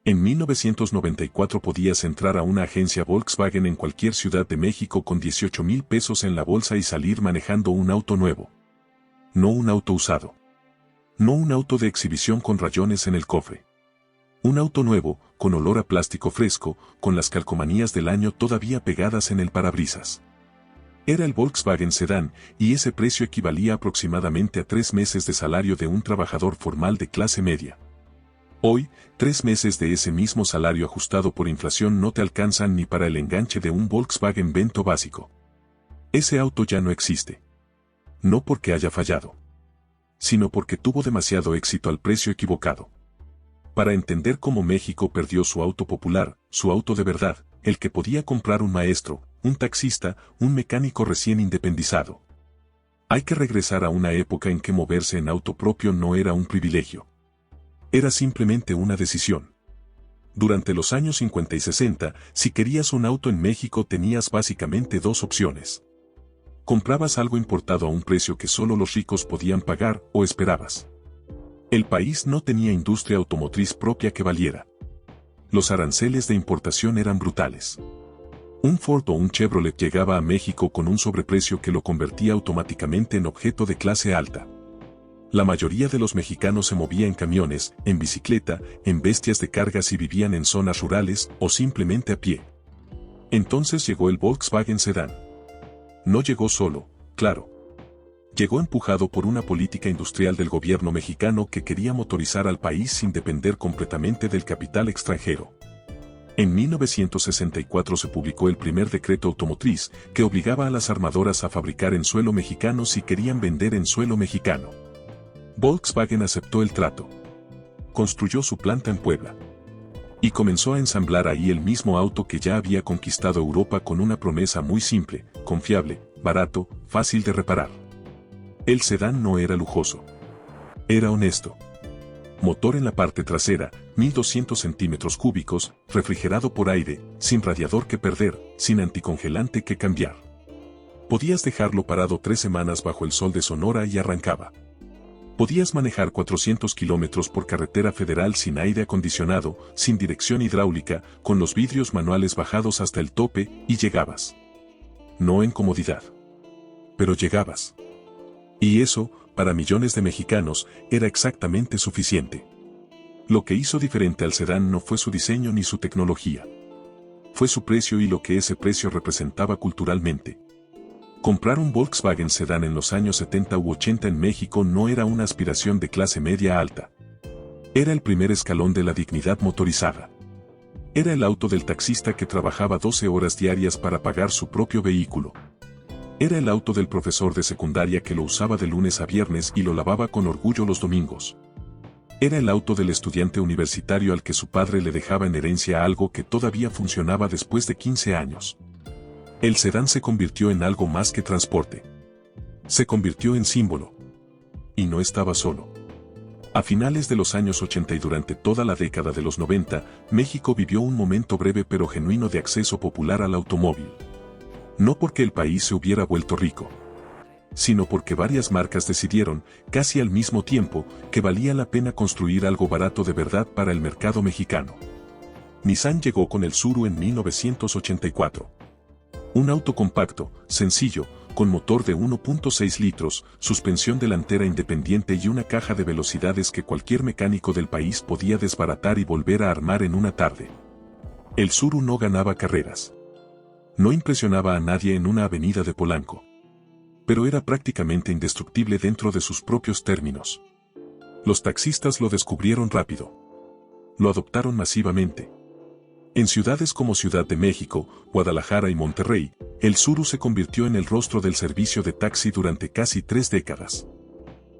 En 1994 podías entrar a una agencia Volkswagen en cualquier ciudad de México con 18,000 pesos en la bolsa y salir manejando un auto nuevo. No un auto usado. No un auto de exhibición con rayones en el cofre. Un auto nuevo, con olor a plástico fresco, con las calcomanías del año todavía pegadas en el parabrisas. Era el Volkswagen Sedán, y ese precio equivalía aproximadamente a 3 meses de salario de un trabajador formal de clase media. Hoy, 3 meses de ese mismo salario ajustado por inflación no te alcanzan ni para el enganche de un Volkswagen Vento básico. Ese auto ya no existe. No porque haya fallado, sino porque tuvo demasiado éxito al precio equivocado. Para entender cómo México perdió su auto popular, su auto de verdad, el que podía comprar un maestro, un taxista, un mecánico recién independizado. Hay que regresar a una época en que moverse en auto propio no era un privilegio. Era simplemente una decisión. Durante los años 50 y 60, si querías un auto en México tenías básicamente 2 opciones. Comprabas algo importado a un precio que solo los ricos podían pagar o esperabas. El país no tenía industria automotriz propia que valiera. Los aranceles de importación eran brutales. Un Ford o un Chevrolet llegaba a México con un sobreprecio que lo convertía automáticamente en objeto de clase alta. La mayoría de los mexicanos se movía en camiones, en bicicleta, en bestias de cargas y vivían en zonas rurales o simplemente a pie. Entonces llegó el Volkswagen Sedán. No llegó solo, claro. Llegó empujado por una política industrial del gobierno mexicano que quería motorizar al país sin depender completamente del capital extranjero. En 1964 se publicó el primer decreto automotriz que obligaba a las armadoras a fabricar en suelo mexicano si querían vender en suelo mexicano. Volkswagen aceptó el trato. Construyó su planta en Puebla. Y comenzó a ensamblar ahí el mismo auto que ya había conquistado Europa con una promesa muy simple, confiable, barato, fácil de reparar. El sedán no era lujoso. Era honesto. Motor en la parte trasera, 1200 centímetros cúbicos, refrigerado por aire, sin radiador que perder, sin anticongelante que cambiar. Podías dejarlo parado 3 semanas bajo el sol de Sonora y arrancaba. Podías manejar 400 kilómetros por carretera federal sin aire acondicionado, sin dirección hidráulica, con los vidrios manuales bajados hasta el tope, y llegabas. No en comodidad. Pero llegabas. Y eso, para millones de mexicanos, era exactamente suficiente. Lo que hizo diferente al sedán no fue su diseño ni su tecnología. Fue su precio y lo que ese precio representaba culturalmente. Comprar un Volkswagen Sedán en los años 70 u 80 en México no era una aspiración de clase media alta. Era el primer escalón de la dignidad motorizada. Era el auto del taxista que trabajaba 12 horas diarias para pagar su propio vehículo. Era el auto del profesor de secundaria que lo usaba de lunes a viernes y lo lavaba con orgullo los domingos. Era el auto del estudiante universitario al que su padre le dejaba en herencia algo que todavía funcionaba después de 15 años. El sedán se convirtió en algo más que transporte. Se convirtió en símbolo. Y no estaba solo. A finales de los años 80 y durante toda la década de los 90, México vivió un momento breve pero genuino de acceso popular al automóvil. No porque el país se hubiera vuelto rico, sino porque varias marcas decidieron, casi al mismo tiempo, que valía la pena construir algo barato de verdad para el mercado mexicano. Nissan llegó con el Tsuru en 1984. Un auto compacto, sencillo, con motor de 1.6 litros, suspensión delantera independiente y una caja de velocidades que cualquier mecánico del país podía desbaratar y volver a armar en una tarde. El Tsuru no ganaba carreras. No impresionaba a nadie en una avenida de Polanco. Pero era prácticamente indestructible dentro de sus propios términos. Los taxistas lo descubrieron rápido. Lo adoptaron masivamente. En ciudades como Ciudad de México, Guadalajara y Monterrey, el Tsuru se convirtió en el rostro del servicio de taxi durante casi 3 décadas.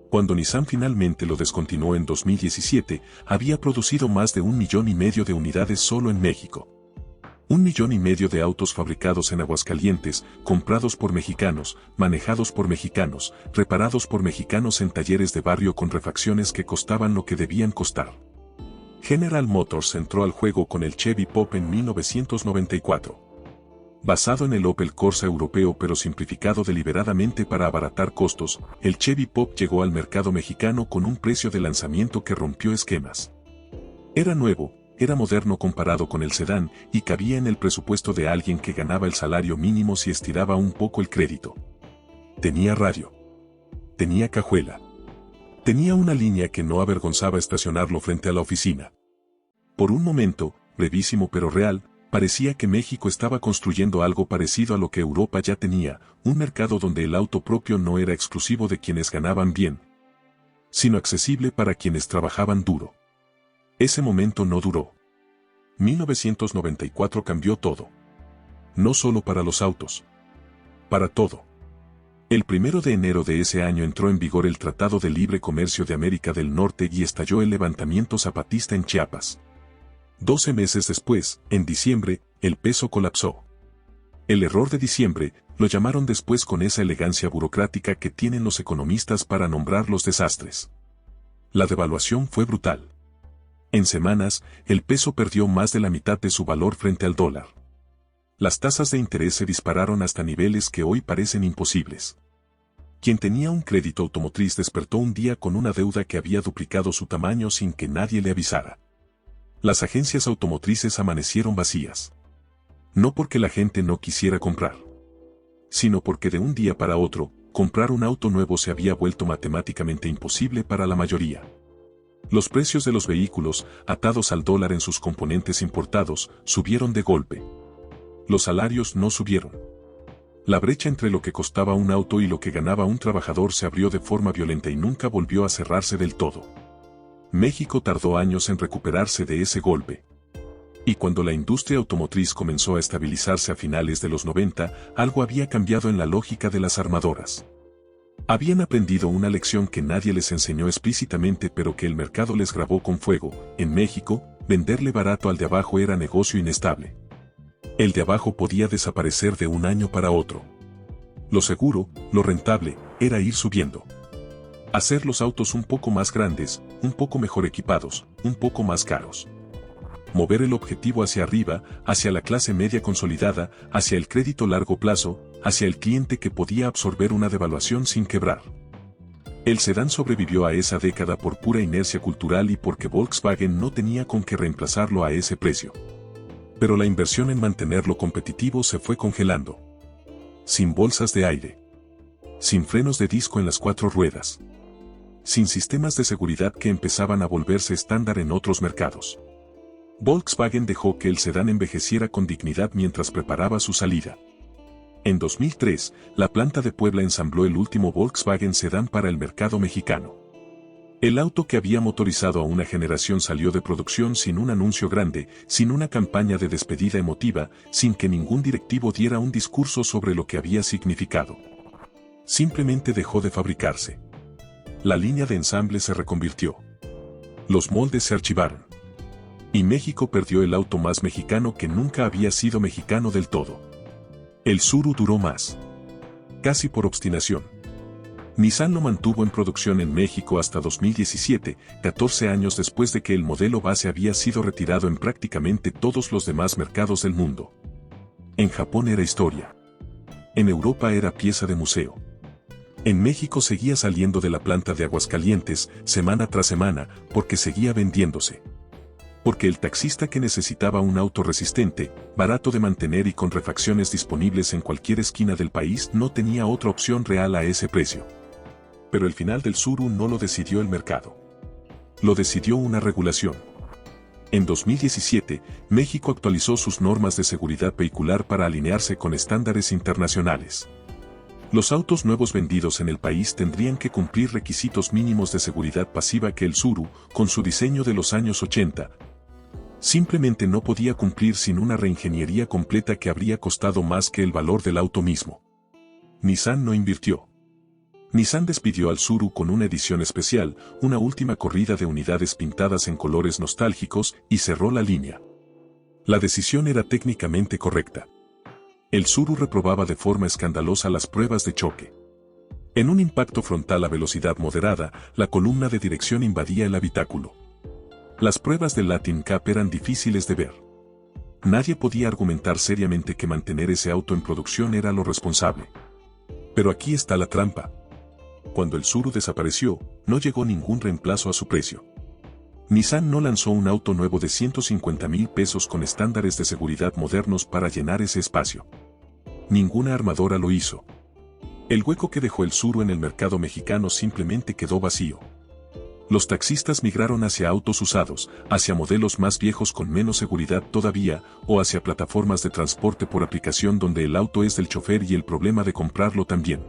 Cuando Nissan finalmente lo descontinuó en 2017, había producido más de 1,5 millones de unidades solo en México. 1,5 millones de autos fabricados en Aguascalientes, comprados por mexicanos, manejados por mexicanos, reparados por mexicanos en talleres de barrio con refacciones que costaban lo que debían costar. General Motors entró al juego con el Chevy Pop en 1994. Basado en el Opel Corsa europeo pero simplificado deliberadamente para abaratar costos, el Chevy Pop llegó al mercado mexicano con un precio de lanzamiento que rompió esquemas. Era nuevo, era moderno comparado con el sedán y cabía en el presupuesto de alguien que ganaba el salario mínimo si estiraba un poco el crédito. Tenía radio. Tenía cajuela. Tenía una línea que no avergonzaba estacionarlo frente a la oficina. Por un momento, brevísimo pero real, parecía que México estaba construyendo algo parecido a lo que Europa ya tenía, un mercado donde el auto propio no era exclusivo de quienes ganaban bien, sino accesible para quienes trabajaban duro. Ese momento no duró. 1994 cambió todo. No solo para los autos. Para todo. El 1 de enero de ese año entró en vigor el Tratado de Libre Comercio de América del Norte y estalló el levantamiento zapatista en Chiapas. 12 meses después, en diciembre, el peso colapsó. El error de diciembre, lo llamaron después con esa elegancia burocrática que tienen los economistas para nombrar los desastres. La devaluación fue brutal. En semanas, el peso perdió más de la mitad de su valor frente al dólar. Las tasas de interés se dispararon hasta niveles que hoy parecen imposibles. Quien tenía un crédito automotriz despertó un día con una deuda que había duplicado su tamaño sin que nadie le avisara. Las agencias automotrices amanecieron vacías. No porque la gente no quisiera comprar, sino porque de un día para otro, comprar un auto nuevo se había vuelto matemáticamente imposible para la mayoría. Los precios de los vehículos, atados al dólar en sus componentes importados, subieron de golpe. Los salarios no subieron. La brecha entre lo que costaba un auto y lo que ganaba un trabajador se abrió de forma violenta y nunca volvió a cerrarse del todo. México tardó años en recuperarse de ese golpe. Y cuando la industria automotriz comenzó a estabilizarse a finales de los 90, algo había cambiado en la lógica de las armadoras. Habían aprendido una lección que nadie les enseñó explícitamente pero que el mercado les grabó con fuego. En México, venderle barato al de abajo era negocio inestable. El de abajo podía desaparecer de un año para otro. Lo seguro, lo rentable, era ir subiendo. Hacer los autos un poco más grandes, un poco mejor equipados, un poco más caros. Mover el objetivo hacia arriba, hacia la clase media consolidada, hacia el crédito largo plazo, hacia el cliente que podía absorber una devaluación sin quebrar. El sedán sobrevivió a esa década por pura inercia cultural y porque Volkswagen no tenía con qué reemplazarlo a ese precio. Pero la inversión en mantenerlo competitivo se fue congelando. Sin bolsas de aire. Sin frenos de disco en las 4 ruedas. Sin sistemas de seguridad que empezaban a volverse estándar en otros mercados. Volkswagen dejó que el sedán envejeciera con dignidad mientras preparaba su salida. En 2003, la planta de Puebla ensambló el último Volkswagen sedán para el mercado mexicano. El auto que había motorizado a una generación salió de producción sin un anuncio grande, sin una campaña de despedida emotiva, sin que ningún directivo diera un discurso sobre lo que había significado. Simplemente dejó de fabricarse. La línea de ensamble se reconvirtió. Los moldes se archivaron. Y México perdió el auto más mexicano que nunca había sido mexicano del todo. El Tsuru duró más. Casi por obstinación. Nissan lo mantuvo en producción en México hasta 2017, 14 años después de que el modelo base había sido retirado en prácticamente todos los demás mercados del mundo. En Japón era historia. En Europa era pieza de museo. En México seguía saliendo de la planta de Aguascalientes, semana tras semana, porque seguía vendiéndose. Porque el taxista que necesitaba un auto resistente, barato de mantener y con refacciones disponibles en cualquier esquina del país no tenía otra opción real a ese precio. Pero el final del Tsuru no lo decidió el mercado. Lo decidió una regulación. En 2017, México actualizó sus normas de seguridad vehicular para alinearse con estándares internacionales. Los autos nuevos vendidos en el país tendrían que cumplir requisitos mínimos de seguridad pasiva que el Tsuru, con su diseño de los años 80, simplemente no podía cumplir sin una reingeniería completa que habría costado más que el valor del auto mismo. Nissan no invirtió. Nissan despidió al Tsuru con una edición especial, una última corrida de unidades pintadas en colores nostálgicos y cerró la línea. La decisión era técnicamente correcta. El Tsuru reprobaba de forma escandalosa las pruebas de choque. En un impacto frontal a velocidad moderada, la columna de dirección invadía el habitáculo. Las pruebas del Latin Cup eran difíciles de ver. Nadie podía argumentar seriamente que mantener ese auto en producción era lo responsable. Pero aquí está la trampa. Cuando el Tsuru desapareció, no llegó ningún reemplazo a su precio. Nissan no lanzó un auto nuevo de 150,000 pesos con estándares de seguridad modernos para llenar ese espacio. Ninguna armadora lo hizo. El hueco que dejó el Tsuru en el mercado mexicano simplemente quedó vacío. Los taxistas migraron hacia autos usados, hacia modelos más viejos con menos seguridad todavía, o hacia plataformas de transporte por aplicación donde el auto es del chofer y el problema de comprarlo también.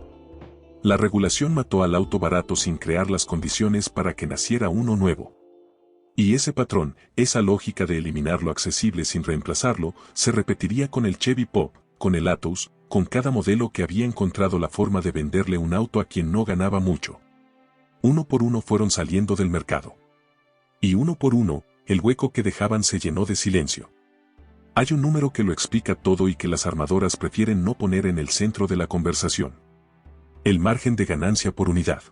La regulación mató al auto barato sin crear las condiciones para que naciera uno nuevo. Y ese patrón, esa lógica de eliminar lo accesible sin reemplazarlo, se repetiría con el Chevy Pop, con el Atos, con cada modelo que había encontrado la forma de venderle un auto a quien no ganaba mucho. Uno por uno fueron saliendo del mercado. Y uno por uno, el hueco que dejaban se llenó de silencio. Hay un número que lo explica todo y que las armadoras prefieren no poner en el centro de la conversación. El margen de ganancia por unidad.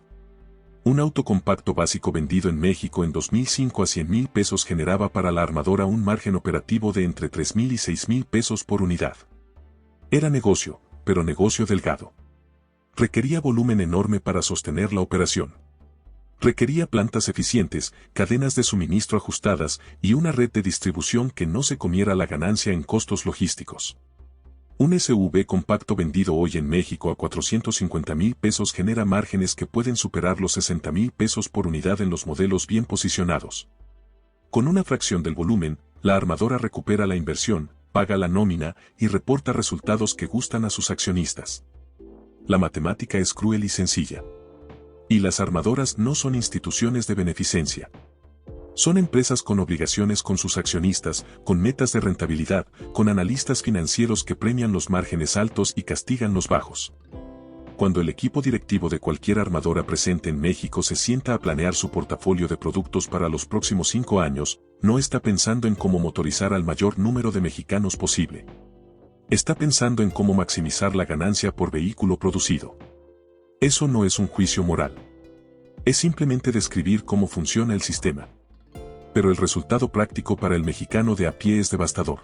Un auto compacto básico vendido en México en 2005 a 100,000 pesos generaba para la armadora un margen operativo de entre 3,000 y 6,000 pesos por unidad. Era negocio, pero negocio delgado. Requería volumen enorme para sostener la operación. Requería plantas eficientes, cadenas de suministro ajustadas y una red de distribución que no se comiera la ganancia en costos logísticos. Un SUV compacto vendido hoy en México a 450,000 pesos genera márgenes que pueden superar los 60,000 pesos por unidad en los modelos bien posicionados. Con una fracción del volumen, la armadora recupera la inversión, paga la nómina y reporta resultados que gustan a sus accionistas. La matemática es cruel y sencilla. Y las armadoras no son instituciones de beneficencia. Son empresas con obligaciones con sus accionistas, con metas de rentabilidad, con analistas financieros que premian los márgenes altos y castigan los bajos. Cuando el equipo directivo de cualquier armadora presente en México se sienta a planear su portafolio de productos para los próximos 5 años, no está pensando en cómo motorizar al mayor número de mexicanos posible. Está pensando en cómo maximizar la ganancia por vehículo producido. Eso no es un juicio moral. Es simplemente describir cómo funciona el sistema. Pero el resultado práctico para el mexicano de a pie es devastador.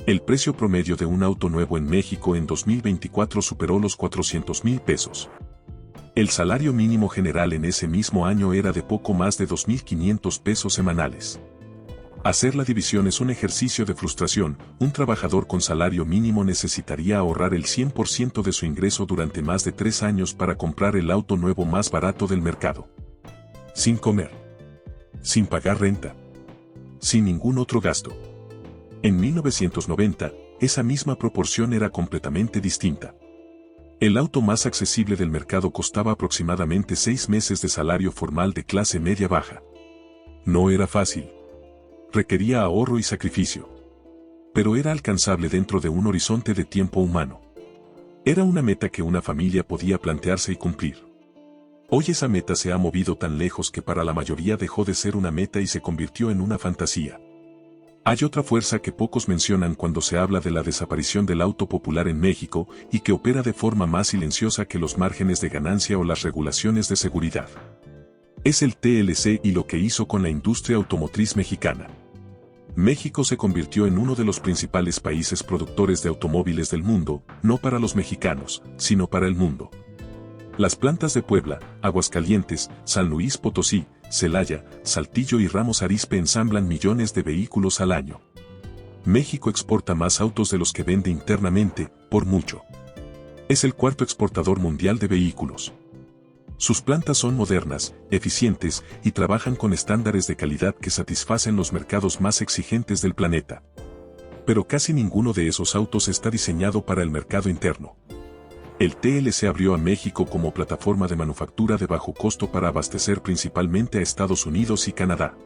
El precio promedio de un auto nuevo en México en 2024 superó los 400,000 pesos. El salario mínimo general en ese mismo año era de poco más de 2,500 pesos semanales. Hacer la división es un ejercicio de frustración. Un trabajador con salario mínimo necesitaría ahorrar el 100% de su ingreso durante más de 3 años para comprar el auto nuevo más barato del mercado. Sin comer. Sin pagar renta. Sin ningún otro gasto. En 1990, esa misma proporción era completamente distinta. El auto más accesible del mercado costaba aproximadamente 6 meses de salario formal de clase media-baja. No era fácil. Requería ahorro y sacrificio. Pero era alcanzable dentro de un horizonte de tiempo humano. Era una meta que una familia podía plantearse y cumplir. Hoy esa meta se ha movido tan lejos que para la mayoría dejó de ser una meta y se convirtió en una fantasía. Hay otra fuerza que pocos mencionan cuando se habla de la desaparición del auto popular en México y que opera de forma más silenciosa que los márgenes de ganancia o las regulaciones de seguridad. Es el TLC y lo que hizo con la industria automotriz mexicana. México se convirtió en uno de los principales países productores de automóviles del mundo, no para los mexicanos, sino para el mundo. Las plantas de Puebla, Aguascalientes, San Luis Potosí, Celaya, Saltillo y Ramos Arizpe ensamblan millones de vehículos al año. México exporta más autos de los que vende internamente, por mucho. Es el cuarto exportador mundial de vehículos. Sus plantas son modernas, eficientes y trabajan con estándares de calidad que satisfacen los mercados más exigentes del planeta. Pero casi ninguno de esos autos está diseñado para el mercado interno. El TLC abrió a México como plataforma de manufactura de bajo costo para abastecer principalmente a Estados Unidos y Canadá.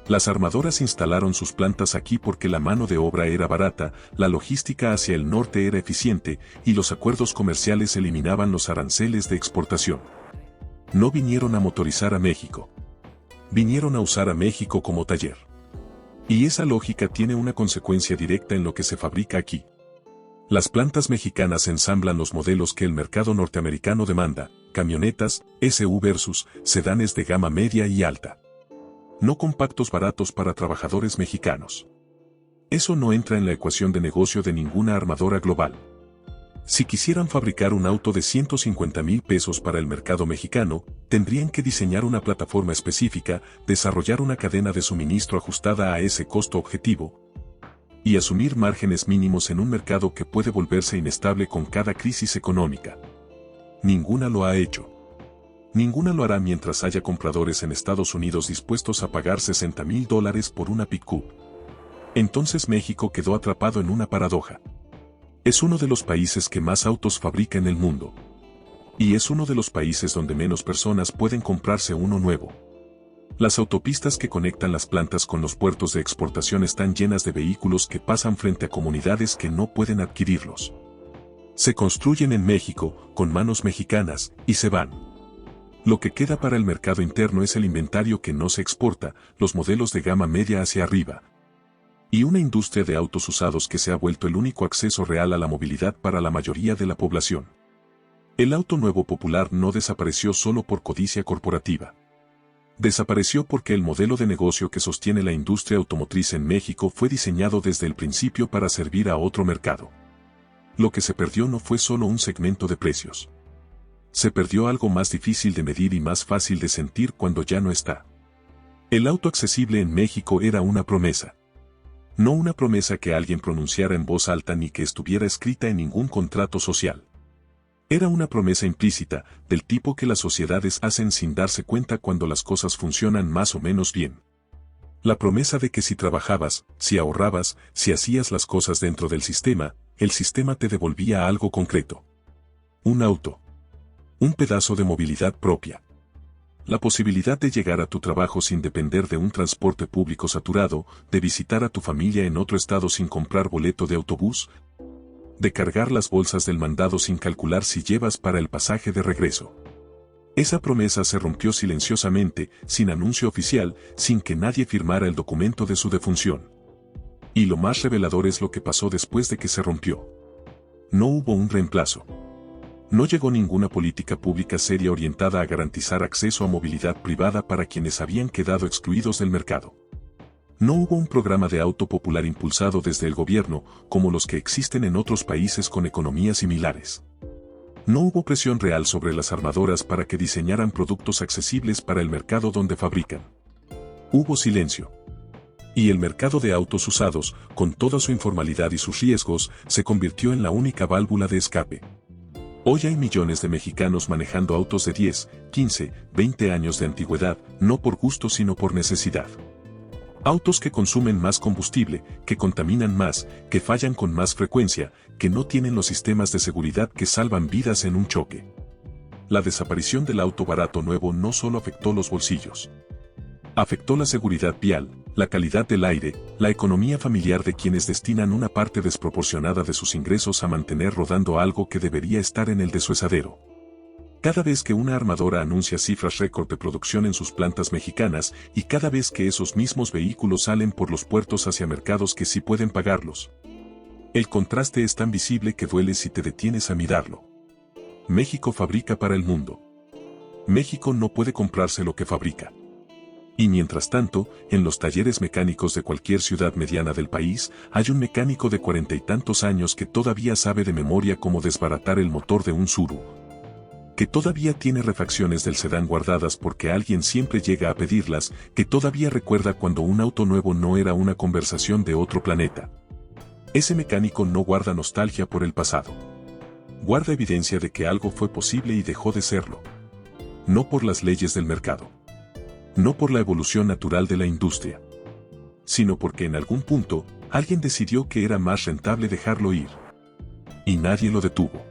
Las armadoras instalaron sus plantas aquí porque la mano de obra era barata, la logística hacia el norte era eficiente y los acuerdos comerciales eliminaban los aranceles de exportación. No vinieron a motorizar a México. Vinieron a usar a México como taller. Y esa lógica tiene una consecuencia directa en lo que se fabrica aquí. Las plantas mexicanas ensamblan los modelos que el mercado norteamericano demanda, camionetas, SUV versus sedanes de gama media y alta. No compactos baratos para trabajadores mexicanos. Eso no entra en la ecuación de negocio de ninguna armadora global. Si quisieran fabricar un auto de 150,000 pesos para el mercado mexicano, tendrían que diseñar una plataforma específica, desarrollar una cadena de suministro ajustada a ese costo objetivo y asumir márgenes mínimos en un mercado que puede volverse inestable con cada crisis económica. Ninguna lo ha hecho. Ninguna lo hará mientras haya compradores en Estados Unidos dispuestos a pagar $60,000 por una pick-up. Entonces México quedó atrapado en una paradoja. Es uno de los países que más autos fabrica en el mundo. Y es uno de los países donde menos personas pueden comprarse uno nuevo. Las autopistas que conectan las plantas con los puertos de exportación están llenas de vehículos que pasan frente a comunidades que no pueden adquirirlos. Se construyen en México, con manos mexicanas, y se van. Lo que queda para el mercado interno es el inventario que no se exporta, los modelos de gama media hacia arriba, y una industria de autos usados que se ha vuelto el único acceso real a la movilidad para la mayoría de la población. El auto nuevo popular no desapareció solo por codicia corporativa. Desapareció porque el modelo de negocio que sostiene la industria automotriz en México fue diseñado desde el principio para servir a otro mercado. Lo que se perdió no fue solo un segmento de precios. Se perdió algo más difícil de medir y más fácil de sentir cuando ya no está. El auto accesible en México era una promesa. No una promesa que alguien pronunciara en voz alta ni que estuviera escrita en ningún contrato social. Era una promesa implícita, del tipo que las sociedades hacen sin darse cuenta cuando las cosas funcionan más o menos bien. La promesa de que si trabajabas, si ahorrabas, si hacías las cosas dentro del sistema, el sistema te devolvía algo concreto. Un auto. Un pedazo de movilidad propia. La posibilidad de llegar a tu trabajo sin depender de un transporte público saturado, de visitar a tu familia en otro estado sin comprar boleto de autobús, de cargar las bolsas del mandado sin calcular si llevas para el pasaje de regreso. Esa promesa se rompió silenciosamente, sin anuncio oficial, sin que nadie firmara el documento de su defunción. Y lo más revelador es lo que pasó después de que se rompió. No hubo un reemplazo. No llegó ninguna política pública seria orientada a garantizar acceso a movilidad privada para quienes habían quedado excluidos del mercado. No hubo un programa de auto popular impulsado desde el gobierno, como los que existen en otros países con economías similares. No hubo presión real sobre las armadoras para que diseñaran productos accesibles para el mercado donde fabrican. Hubo silencio. Y el mercado de autos usados, con toda su informalidad y sus riesgos, se convirtió en la única válvula de escape. Hoy hay millones de mexicanos manejando autos de 10, 15, 20 años de antigüedad, no por gusto sino por necesidad. Autos que consumen más combustible, que contaminan más, que fallan con más frecuencia, que no tienen los sistemas de seguridad que salvan vidas en un choque. La desaparición del auto barato nuevo no solo afectó los bolsillos. Afectó la seguridad vial, la calidad del aire, la economía familiar de quienes destinan una parte desproporcionada de sus ingresos a mantener rodando algo que debería estar en el desuesadero. Cada vez que una armadora anuncia cifras récord de producción en sus plantas mexicanas y cada vez que esos mismos vehículos salen por los puertos hacia mercados que sí pueden pagarlos. El contraste es tan visible que duele si te detienes a mirarlo. México fabrica para el mundo. México no puede comprarse lo que fabrica. Y mientras tanto, en los talleres mecánicos de cualquier ciudad mediana del país, hay un mecánico de 40 y tantos años que todavía sabe de memoria cómo desbaratar el motor de un Tsuru. Que todavía tiene refacciones del sedán guardadas porque alguien siempre llega a pedirlas, que todavía recuerda cuando un auto nuevo no era una conversación de otro planeta. Ese mecánico no guarda nostalgia por el pasado. Guarda evidencia de que algo fue posible y dejó de serlo. No por las leyes del mercado. No por la evolución natural de la industria, sino porque en algún punto, alguien decidió que era más rentable dejarlo ir. Y nadie lo detuvo.